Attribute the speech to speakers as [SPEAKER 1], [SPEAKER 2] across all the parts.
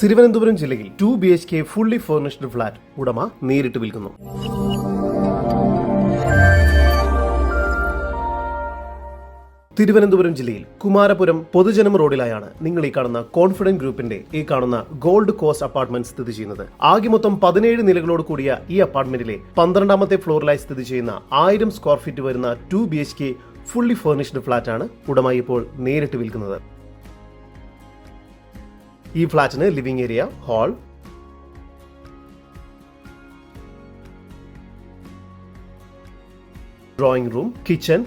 [SPEAKER 1] തിരുവനന്തപുരം ജില്ലയിൽ 2 BHK fully furnished flat ഉടമ നേരിട്ട് വിൽക്കുന്നു. തിരുവനന്തപുരം ജില്ലയിൽ കുമാരപുരം പൊതുജനം റോഡിലായാണ് നിങ്ങൾ ഈ കാണുന്ന കോൺഫിഡന്റ് ഗ്രൂപ്പിന്റെ ഈ കാണുന്ന ഗോൾഡ് കോസ്റ്റ് അപ്പാർട്ട്മെന്റ് സ്ഥിതി ചെയ്യുന്നത്. ആകെ മൊത്തം 17 നിലകളോട് കൂടിയ ഈ അപ്പാർട്ട്മെന്റിലെ 12ാമത്തെ ഫ്ലോറിലായി സ്ഥിതി ചെയ്യുന്ന 1000 സ്ക്വയർ ഫീറ്റ് വരുന്ന 2 BHK ഫുള്ളി ഫർണിഷ്ഡ് ഫ്ളാറ്റ് ആണ് ഉടമ ഇപ്പോൾ നേരിട്ട് വിൽക്കുന്നത്. ഈ ഫ്ളാറ്റിന് living area, hall, drawing room, kitchen,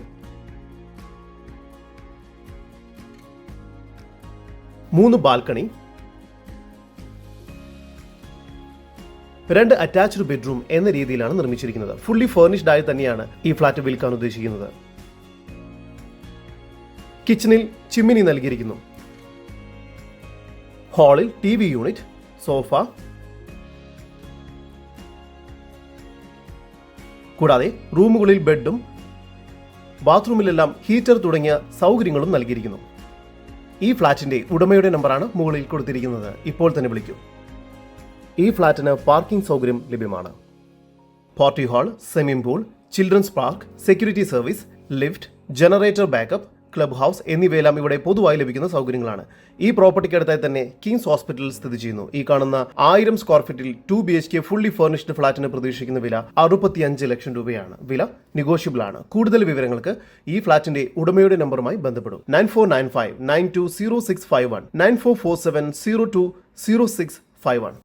[SPEAKER 1] 3 balcony, 2 attached bedroom എന്ന രീതിയിലാണ് നിർമ്മിച്ചിരിക്കുന്നത്. ഫുള്ളി ഫർണിഷ്ഡ് ആയി തന്നെയാണ് ഈ ഫ്ളാറ്റ് വിൽക്കാൻ ഉദ്ദേശിക്കുന്നത്. കിച്ചണിൽ ചിമ്മിനി നൽകിയിരിക്കുന്നു. ഹാളിൽ TV യൂണിറ്റ്, സോഫ, കൂടാതെ റൂമുകളിൽ ബെഡും ബാത്റൂമിലെല്ലാം ഹീറ്റർ തുടങ്ങിയ സൗകര്യങ്ങളും നൽകിയിരിക്കുന്നു. ഈ ഫ്ളാറ്റിന്റെ ഉടമയുടെ നമ്പറാണ് മുകളിൽ കൊടുത്തിരിക്കുന്നത്. ഇപ്പോൾ തന്നെ വിളിക്കൂ. ഈ ഫ്ളാറ്റിന് പാർക്കിംഗ് സൗകര്യം ലഭ്യമാണ്. Party hall, swimming pool, children's park, security service, lift, generator backup, club house എന്നിവയെല്ലാം ഇവിടെ പൊതുവായി ലഭിക്കുന്ന സൗകര്യങ്ങളാണ്. ഈ പ്രോപ്പർട്ടിക്ക് അടുത്തായി തന്നെ കിങ്സ് ഹോസ്പിറ്റൽ സ്ഥിതി ചെയ്യുന്നു. ഈ കാണുന്ന 1000 സ്ക്വയർ ഫീറ്റിൽ 2 BHK ഫുള്ളി ഫർണിഷ്ഡ് ഫ്ളാറ്റിന് പ്രതീക്ഷിക്കുന്ന വില 65 ലക്ഷം രൂപയാണ്. വില നെഗോഷ്യബിൾ ആണ്. കൂടുതൽ വിവരങ്ങൾക്ക് ഈ ഫ്ളാറ്റിന്റെ ഉടമയുടെ നമ്പറുമായി ബന്ധപ്പെടും. 9495920651 9447020651.